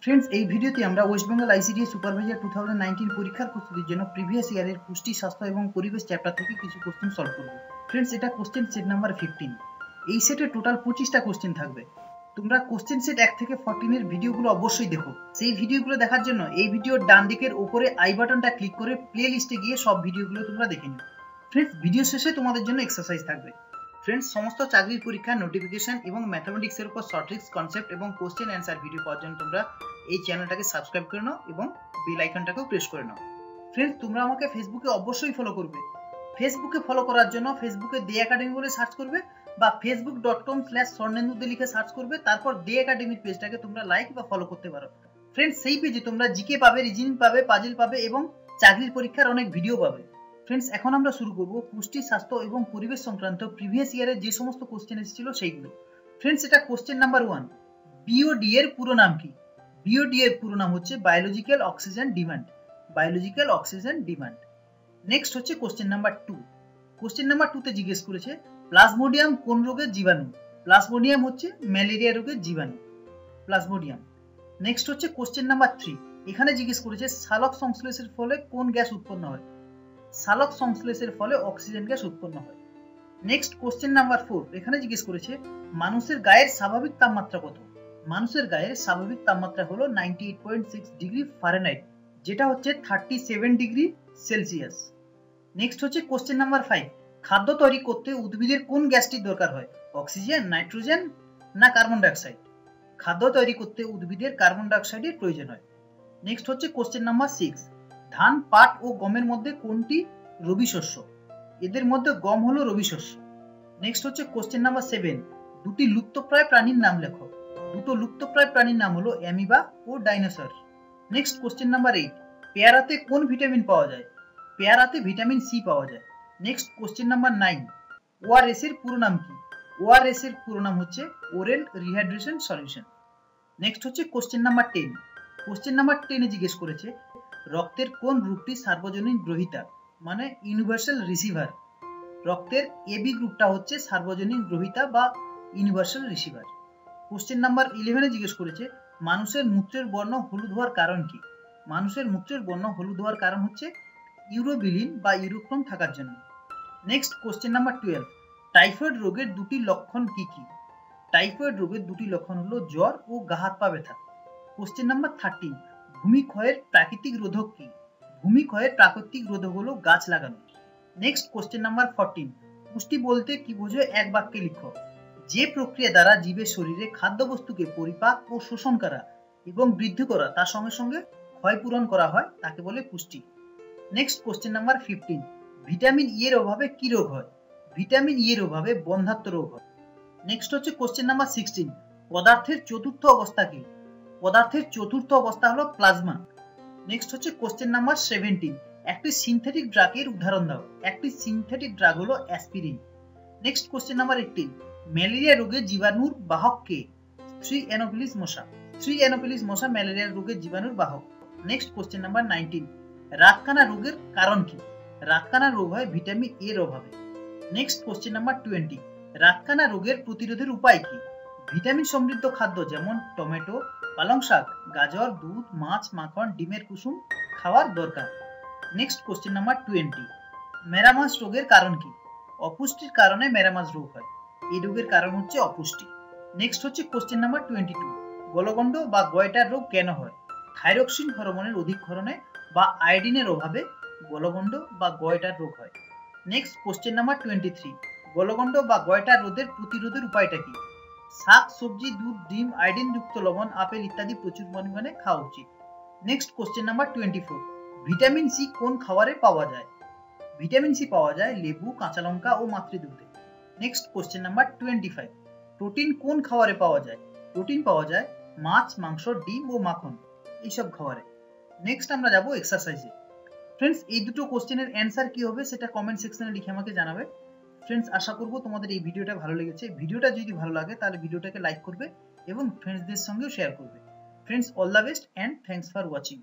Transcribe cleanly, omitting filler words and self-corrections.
Friends, এই ভিডিওতে আমরা ওয়েস্ট বেঙ্গল আইসিডিএস সুপারভাইজার 2019 পরীক্ষার প্রস্তুতির জন্য প্রিভিয়াস ইয়ারের পুষ্টি, স্বাস্থ্য এবং পরিবেশ চ্যাপ্টার থেকে কিছু কোশ্চেন সলভ করব। ফ্রেন্ডস, এটা কোশ্চেন সেট নাম্বার 15। এই সেটে টোটাল 25টা কোশ্চেন থাকবে। তোমরা কোশ্চেন সেট 1 থেকে 14 এর ভিডিওগুলো অবশ্যই দেখো। সেই ভিডিওগুলো দেখার জন্য এই ভিডিওর ডান দিকের উপরে আই বাটনটা ক্লিক করে প্লে লিস্টে গিয়ে সব ভিডিওগুলো তোমরা দেখে নিও। ফ্রেন্ডস, ভিডিও শেষে তোমাদের জন্য এক্সারসাইজ থাকবে। ফ্রেন্ডস, সমস্ত চাকরির পরীক্ষার নোটিফিকেশন এবং ম্যাথমেটিক্সের উপর শর্ট ট্রিক্স, কনসেপ্ট এবং কোশ্চেন অ্যান্সার ভিডিও পাওয়ার জন্য তোমরা এই চ্যানেলটাকে সাবস্ক্রাইব করে নাও এবং বেল আইকনটাকেও প্রেস করে নাও। ফ্রেন্ডস, তোমরা আমাকে ফেসবুকে অবশ্যই ফলো করবে। ফেসবুকে ফলো করার জন্য ফেসবুকে দে একাডেমি বলে সার্চ করবে বা facebook.com/swarnendu লিখে সার্চ করবে। তারপর দে একাডেমির পেজটাকে তোমরা লাইক বা ফলো করতে পারো। ফ্রেন্ডস, সেই পেজে তোমরা জিকে পাবে, রিজনিং পাবে, পাজল পাবে এবং চাকরির পরীক্ষার অনেক ভিডিও পাবে। ফ্রেন্ডস, এখন আমরা শুরু করব পুষ্টি, স্বাস্থ্য এবং পরিবেশ সংক্রান্ত প্রিভিয়াস ইয়ারে যে সমস্ত কোশ্চেন এসেছিল সেইগুলো। ফ্রেন্ডস, এটা কোশ্চেন নাম্বার 1। বিওডি এর পুরো নাম কি? বিওডি এর পুরো নাম হচ্ছে biological oxygen demand. Biological oxygen demand. Next হচ্ছে কোশ্চেন নাম্বার 2। কোশ্চেন নাম্বার 2 তে জিজ্ঞেস করেছে প্লাজমোডিয়াম কোন রোগের জীবাণু? প্লাজমোডিয়াম হচ্ছে ম্যালেরিয়া রোগের জীবাণু, প্লাজমোডিয়াম। নেক্সট হচ্ছে কোশ্চেন নাম্বার 3। এখানে জিজ্ঞেস করেছে সালোক সংশ্লেষের ফলে কোন গ্যাস উৎপন্ন হয়? সালোক সংশ্লেষের ফলে অক্সিজেন গ্যাস উৎপন্ন হয়। Next question number 4। এখানে জিজ্ঞেস করেছে মানুষের গায়ের স্বাভাবিক তাপমাত্রা কত? মানুষের গায়ের স্বাভাবিক তাপমাত্রা হলো 98.6 ডিগ্রি ফারেনহাইট, যেটা হচ্ছে 37 ডিগ্রি সেলসিয়াস। নেক্সট হচ্ছে কোশ্চেন নাম্বার 5। খাদ্য তৈরি করতে উদ্ভিদের কোন গ্যাসটির দরকার হয়? অক্সিজেন, নাইট্রোজেন না কার্বন ডাইঅক্সাইড? খাদ্য তৈরি করতে উদ্ভিদের কার্বন ডাইঅক্সাইডের প্রয়োজন হয়। নেক্সট হচ্ছে কোশ্চেন নাম্বার 6। ধান, পাট ও গমের মধ্যে কোনটি রবি শস্য? এদের মধ্যে গম হলো রবি শস্য। নেক্সট হচ্ছে কোশ্চেন নাম্বার 7। দুটি লুপ্তপ্রায় প্রাণীর নাম লেখো। দুটো লুপ্তপ্রায় প্রাণীর নাম হলো অ্যামিবা ও ডাইনোসর। Next question number 8। পেয়ারাতে কোন ভিটামিন পাওয়া যায়? পেয়ারাতে ভিটামিন সি পাওয়া যায়। Next question number 9। ওআরএস এর পুরো নাম কি? ওআরএস এর পুরো নাম হচ্ছে ওরাল রিহাইড্রেশন সলিউশন। নেক্সট হচ্ছে কোশ্চেন নাম্বার 10। কোশ্চেন নাম্বার 10 এ জিজ্ঞেস করেছে রক্তের কোন গ্রুপটি সার্বজনীন গ্রহীতা, মানে ইউনিভার্সাল রিসিভার? রক্তের এবি গ্রুপটা হচ্ছে সার্বজনীন গ্রহীতা বা ইউনিভার্সাল রিসিভার। কোশ্চেন নাম্বার 11 এ জিজ্ঞেস করেছে মানুষের মূত্রের বর্ণ হলুদ হওয়ার কারণ কি? মানুষের মূত্রের বর্ণ হলুদ হওয়ার কারণ হচ্ছে ইউরোবিলিন বা ইউরোক্রোম থাকার জন্য। Next question number 12। টাইফয়েড রোগের দুটি লক্ষণ কি কি? টাইফয়েড রোগের দুটি লক্ষণ হলো জ্বর ও গা হাত পা ব্যথা। Question number 13। ভূমিক্ষয়ের প্রাকৃতিক রোধক কি? ভূমিক্ষয়ের প্রাকৃতিক রোধক হলো গাছ লাগানো। Next question number 14। পুষ্টি বলতে কি বোঝো? এক বাক্যে লিখো। যে প্রক্রিয়া দ্বারা জীবের শরীরে খাদ্যবস্তুকে পরিপাক ও শোষণ করা এবং বৃদ্ধি করা, তার সঙ্গে সঙ্গে ক্ষয়পূরণ করা হয়, তাকে বলে পুষ্টি। Next question number 15। Vitamin E এর অভাবে কি রোগ হয়? ভিটামিন ই এর অভাবে বন্ধ্যাত্ব রোগ হয়। নেক্সট হচ্ছে কোশ্চেন নাম্বার 16। পদার্থের চতুর্থ অবস্থা কি? পদার্থের চতুর্থ অবস্থা হলো প্লাজমা। নেক্সট হচ্ছে কোশ্চেন নাম্বার 17। একটি সিনথেটিক ড্রাগের উদাহরণ দাও। একটি সিনথেটিক ড্রাগ হলো aspirin. Next question number 18। Malaria রোগের জীবাণুর বাহক কে? স্ত্রী অ্যানোফিলিস মশা। স্ত্রী অ্যানোফিলিস মশা ম্যালেরিয়া রোগের জীবাণুর বাহক। Next question number 19। রাতকানা রোগের কারণ কি? রাতকানা রোগ হয় ভিটামিন এর অভাবে। Next question number 20। রাতকানা রোগের প্রতিরোধের উপায় কি? ভিটামিন সমৃদ্ধ খাদ্য যেমন টমেটো, পালং শাক, গাজর, দুধ, মাছ, মাখন, ডিমের কুসুম খাওয়ার দরকার। Next question number 20। মেরামাস রোগের কারণ কি? অপুষ্টির কারণে মেরামাস রোগ হয়। এই রোগের কারণ হচ্ছে অপুষ্টি। নেক্সট হচ্ছে কোশ্চেন নাম্বার 22। গলগণ্ড বা গয়টার রোগ কেন হয়? থাইরক্সিন হরমোনের অধিক ক্ষরণে বা আয়োডিনের অভাবে গলগণ্ড বা গয়টার রোগ হয়। Next question number 23। গলগণ্ড বা গয়টার রোগের প্রতিরোধের উপায়টা কি? শাক, সবজি, দুধ, ডিম, আয়োডিনযুক্ত লবণ, আপেল ইত্যাদি প্রচুর পরিমাণে খাওয়া উচিত। Next question number 24। Vitamin C কোন খাবারে পাওয়া যায়? ভিটামিন সি পাওয়া যায় লেবু, কাঁচা লঙ্কা ও মাতৃদুগ্ধে। Next question number 25। প্রোটিন কোন খাবারে পাওয়া যায়? প্রোটিন পাওয়া যায় মাছ, মাংস, ডিম ও মাখন, এইসব খাবারে। নেক্সট আমরা যাব এক্সারসাইজে। ফ্রেন্ডস, এই দুটো কোশ্চেনের অ্যান্সার কি হবে সেটা কমেন্ট সেকশনে লিখে আমাকে জানাবে। ফ্রেন্ডস, আশা করব তোমাদের এই ভিডিওটা ভালো লেগেছে। ভিডিওটা যদি ভালো লাগে তাহলে ভিডিওটাকে লাইক করবে এবং ফ্রেন্ডসদের সঙ্গেও শেয়ার করবে। Friends, all the best and thanks for watching.